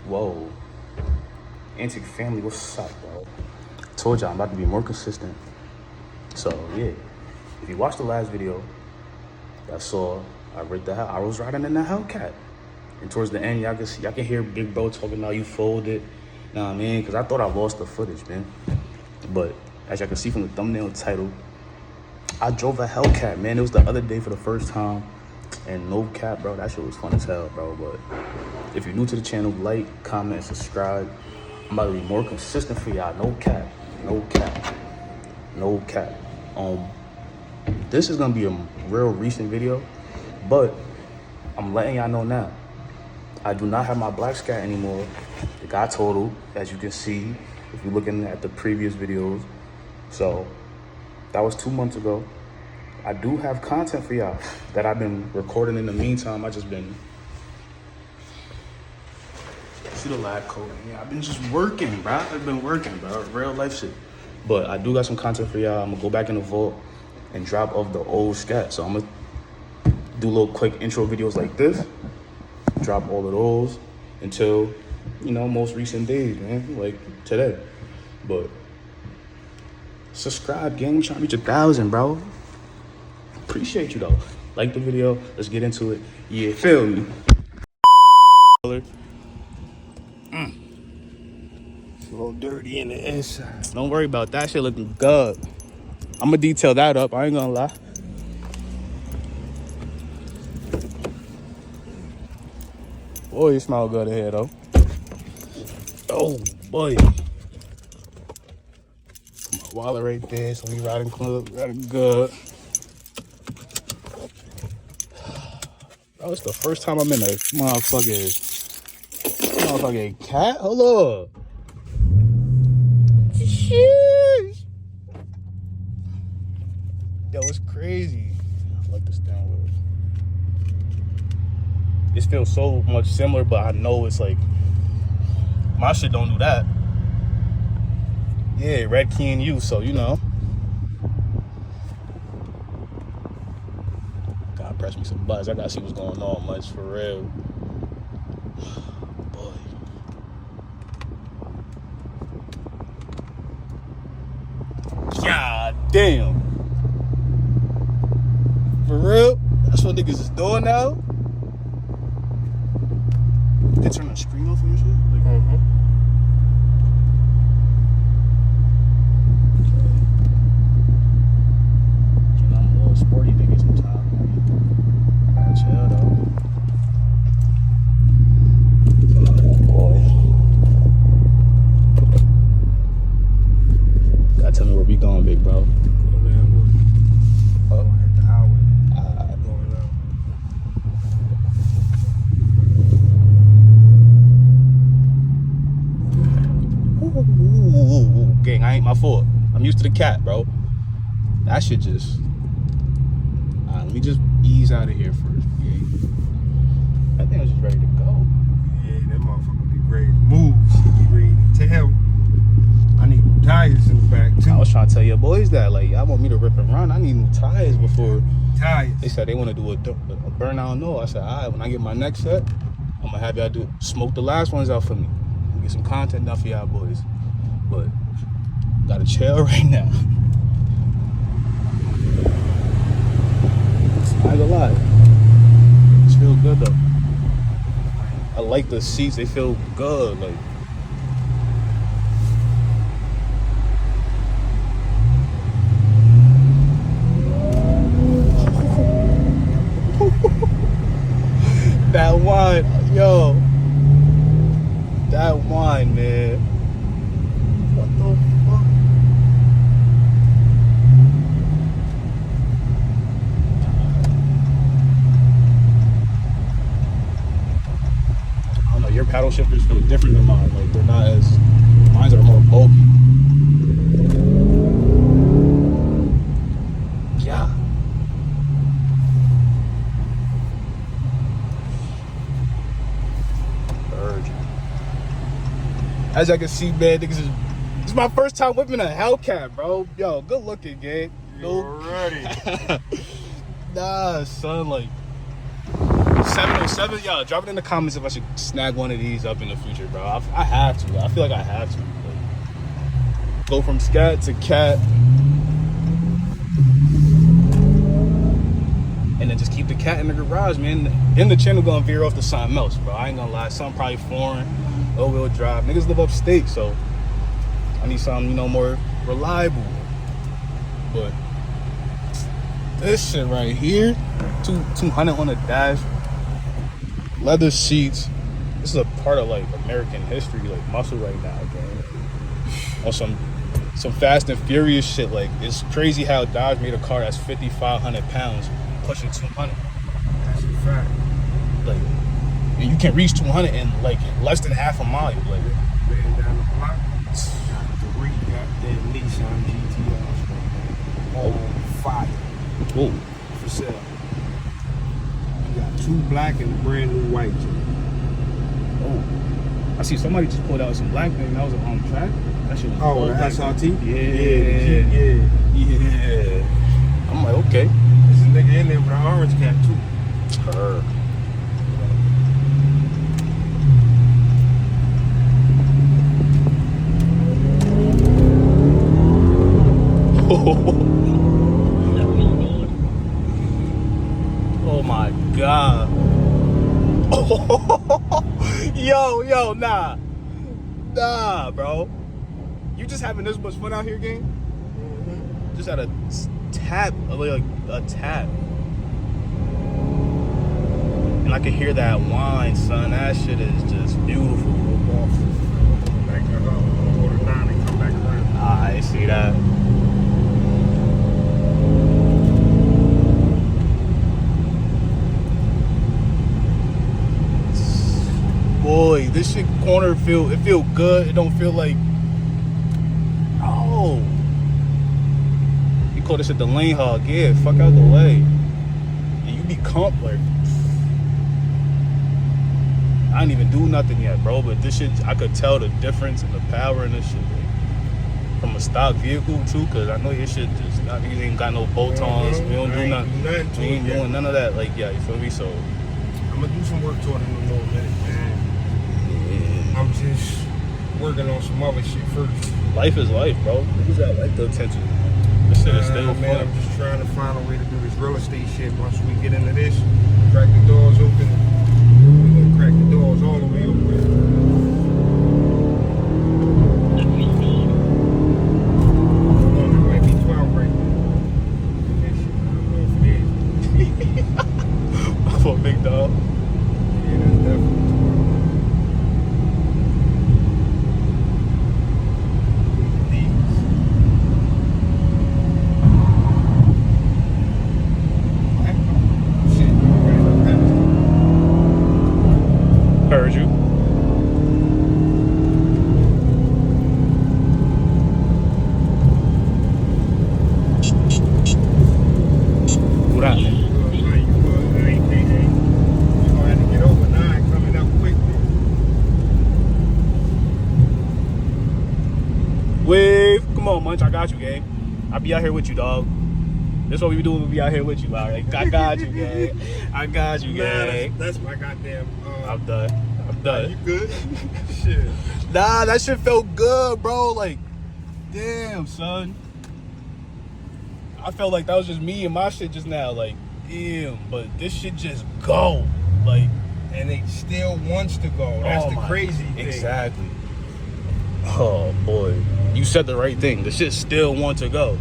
Whoa. Antic family, what's up, bro? Told y'all I'm about to be more consistent. So, yeah. If you watched the last video, y'all saw I was riding in the Hellcat. And towards the end, y'all can hear Big Bro talking about you folded. Know what I mean? Because I thought I lost the footage, man. But as y'all can see from the thumbnail title, I drove a Hellcat, man. It was the other day for the first time. And no cap, bro, that shit was fun as hell, bro. But if you're new to the channel, like, comment, subscribe. I'm about to be more consistent for y'all. No cap, no cap, no cap. This is gonna be a real recent video, but I'm letting y'all know now. I do not have my black scat anymore. It got totaled, as you can see, if you're looking at the previous videos. So that was 2 months ago. I do have content for y'all that I've been recording in the meantime. I just been, see the lab coat. Yeah, I've been just working, bro. I've been working, bro. Real life shit. But I do got some content for y'all. I'm gonna go back in the vault and drop off the old scat. So I'm gonna do little quick intro videos like this. Drop all of those until, you know, most recent days, man. Like today. But subscribe, gang. I'm trying to reach 1,000, bro. Appreciate you though. Like the video. Let's get into it. Yeah, feel me. It's a little dirty in the inside. Don't worry about that shit looking good. I'm gonna detail that up. I ain't gonna lie. Boy, you smell good ahead though. Oh boy. My wallet right there, so we riding club, riding good. Bro, it's the first time I'm in a motherfucking cat. Hold up. Sheesh. Yo, it's crazy. I like the steering wheel. This feels so much similar, but I know it's like, my shit don't do that. Yeah, red key in use, so you know. God, press me some buttons. I gotta see what's going on, much for real. Boy. God damn. For real? That's what niggas is doing now? They turn the screen off and shit? Like, I'm a little sporty nigga sometimes. I gotta chill though. Oh boy. Gotta tell me where we going, big bro. Gang, I ain't my fault. I'm used to the cat, bro. That shit just... let me just ease out of here first, gang. That thing was just ready to go. Yeah, that motherfucker be ready to move. She be ready to tell. I need tires in the back, too. I was trying to tell your boys that, like, y'all want me to rip and run. I need new tires before... Tires. They said they want to do a burnout no. I said, all right, when I get my next set, I'm going to have y'all smoke the last ones out for me. Get some content done for y'all boys. But gotta chill right now. I ain't gonna lie. It feels good though. I like the seats, they feel good. Like, that wine, yo. That wine, man. What the fuck? I don't know, your paddle shifters feel different than mine. Like, they're not as, mine are more bulky. Yeah. As I can see, man, niggas this is my first time whipping a Hellcat, bro. Yo, good looking, gang. You ready? Nah, son, like, 707, yo, drop it in the comments if I should snag one of these up in the future, bro. I have to. I feel like I have to. Like, go from scat to cat. And then just keep the cat in the garage, man. Then the channel gonna veer off to something else, bro. I ain't gonna lie. Something probably foreign, all-wheel drive. Niggas live upstate, so I need something, you know, more reliable. But this shit right here, 200 on the dash, leather seats. This is a part of like American history, like muscle right now, bro. On some Fast and Furious shit. Like, it's crazy how Dodge made a car that's 5,500 pounds pushing 200. That's a fact. Like, and you can reach 200 in like less than half a mile. Like, Man down the block, got 3 goddamn Nissan GTRs, all fire. oh, For sale. You got 2 black and a brand new white. oh, I see somebody just pulled out some black thing that was on track. That shit was Oh, all the black. SRT? Yeah. I'm like, okay. There's a nigga in there with an orange cap too. Her. Oh my God. Yo, nah, bro. You just having this much fun out here, gang? Just had a tap, like a tap. And I can hear that whine, son. That shit is just beautiful. Like, go to 9 and come back around. I see that. Boy, this shit corner feel good. It don't feel like, oh, you call this shit the lane hog. Yeah, fuck out the way. And you be comp like, I ain't even do nothing yet, bro. But this shit, I could tell the difference in the power in this shit, like, from a stock vehicle too. Cause I know your shit just, you ain't got no bolt-ons. We don't do nothing. We ain't doing none of that. Like, yeah, you feel me? So I'm gonna do some work to it in a little minute, man. I'm just working on some other shit first. life is life, bro. Niggas got like the attention. This shit is still man, fun. I'm just trying to find a way to do this real estate shit. Once we get into this, crack the doors open. We're gonna crack the doors all the way open. Might be 12 right now. That shit, I don't know if it is. For a big dog. Yeah, that's definitely 12. Heard you. What happened? Wave. Come on, Munch. I got you, gang. I'll be out here with you, dog. This what we do when we be out here with you, all right? I got you, gang. I got you, gang. That's my goddamn. I'm done. You good? Shit. Nah, that shit felt good, bro. Like, damn, son. I felt like that was just me and my shit just now. Like, damn. But this shit just go. Like, And it still wants to go. That's the crazy thing. Exactly. Oh, boy. You said the right thing. The shit still want to go.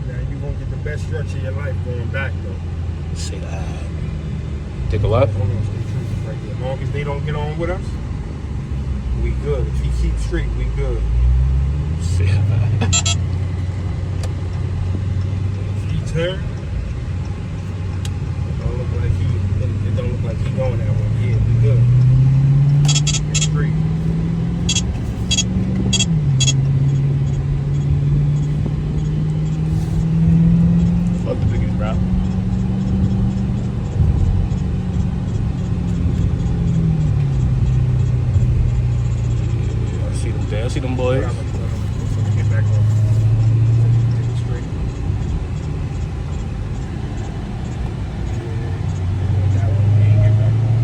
Now you gonna get the best stretch of your life going back though. Say that. Take a left. Hold on, stay true right here. As long as they don't get on with us, we good. If he keeps straight, we good. Say that. If he turn, it don't look like he going that way. Yeah, we good. It's straight. Fuck the biggest, bro. I see them boys. Get back on. Take it straight. That one, we ain't get back on.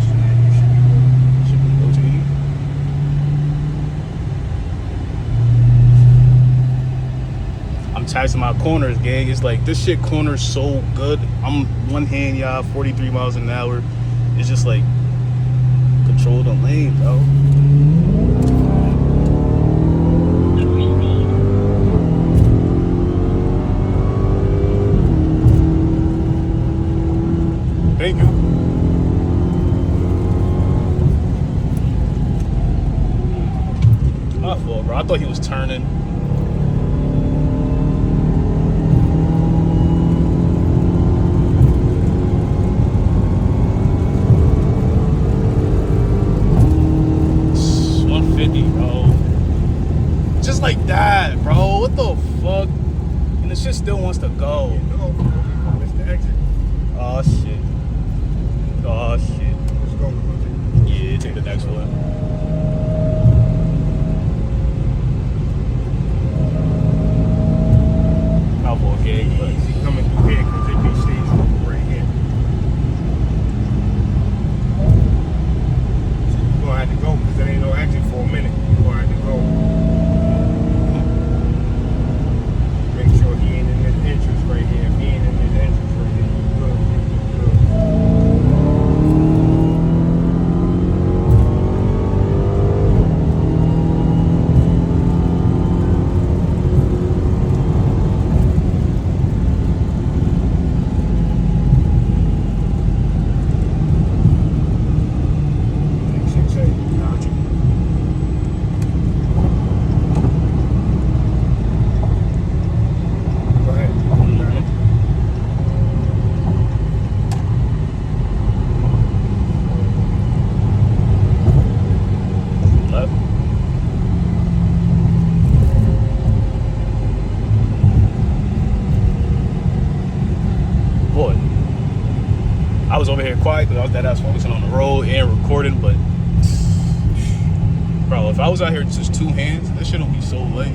advice in my corners, gang. It's like this shit corners so good. I'm one hand, y'all, 43 miles an hour. It's just like control the lane, bro. Thank you. My fault, bro. I thought he was turning. It's 150, bro. Just like that, bro. What the fuck? And the shit still wants to go. It's the exit. Oh shit. Oh shit. Let's go. Yeah, take the next one. Okay, but Easy coming through here because they can see right here. So you're gonna have to go because there ain't no exit for a minute. You're gonna have to go. Make sure he ain't in this entrance right here. If he ain't in this entrance right here, you good. I was over here quiet because I was deadass focusing on the road and recording, but bro, if I was out here just two hands, that shit don't be so late.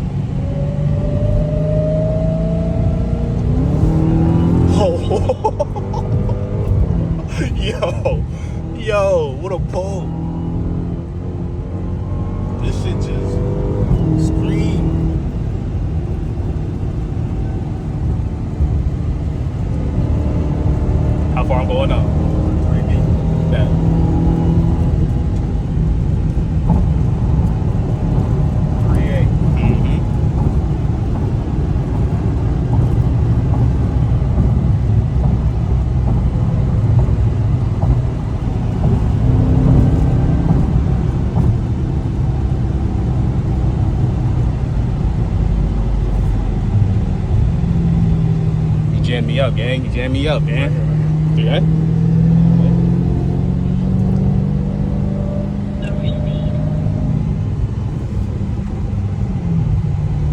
Oh, yo, what a pull! This shit just scream. How far I'm going now? That. You jammed me up, gang. You jammed me up, man. See that?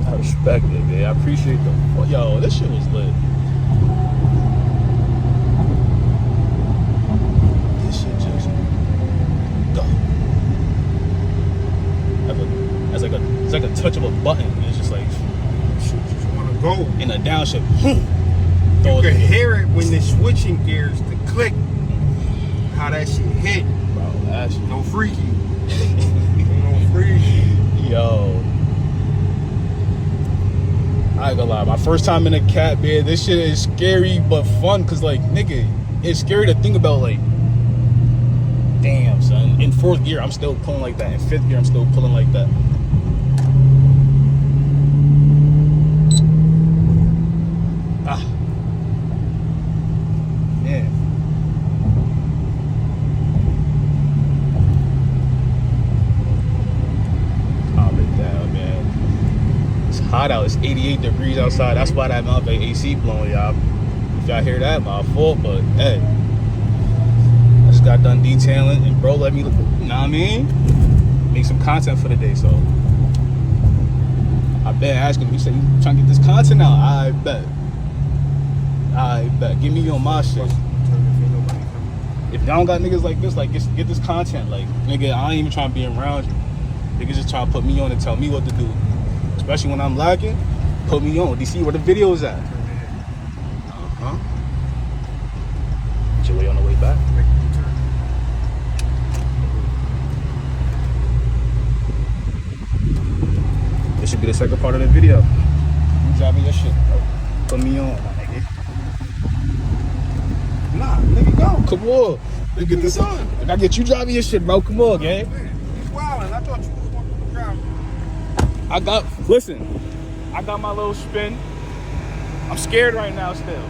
I respect it, man. I appreciate the. Yo, this shit was lit. This shit just go. It's like a touch of a button. It's just like Just wanna go. in a downshift. You can hear it when the switching gears, the click, how that shit hit. Bro, that shit. No freaky. No freaky. Yo. I ain't gonna lie, my first time in a cat, man, this shit is scary but fun, cause like, nigga, it's scary to think about, like, damn, son, in fourth gear, I'm still pulling like that. In fifth gear, I'm still pulling like that. Ah. Man. Calm it down, man. It's hot out. It's 88 degrees outside. That's why that motherfucking AC blowing, y'all. If y'all hear that, my fault, but hey. I just got done detailing, and bro let me, you know what I mean? Make some content for the day, so. I bet asking him, he said, you trying to get this content out? I bet. Give me on my shit. If y'all don't got niggas like this, like, get this content. Like, nigga, I ain't even trying to be around you. Niggas just trying to put me on and tell me what to do. Especially when I'm lacking, put me on. DC, where the video's at? Uh-huh. Get your way on the way back. This should be the second part of the video. driving your shit, bro. Put me on, my nigga. Nah, nigga, go. Come on. Let's get this on. I gotta get you driving your shit, bro. Come on, gang. Man, he's wildin'. I thought you was going to drive. Listen, I got my little spin. I'm scared right now still.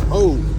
Oh.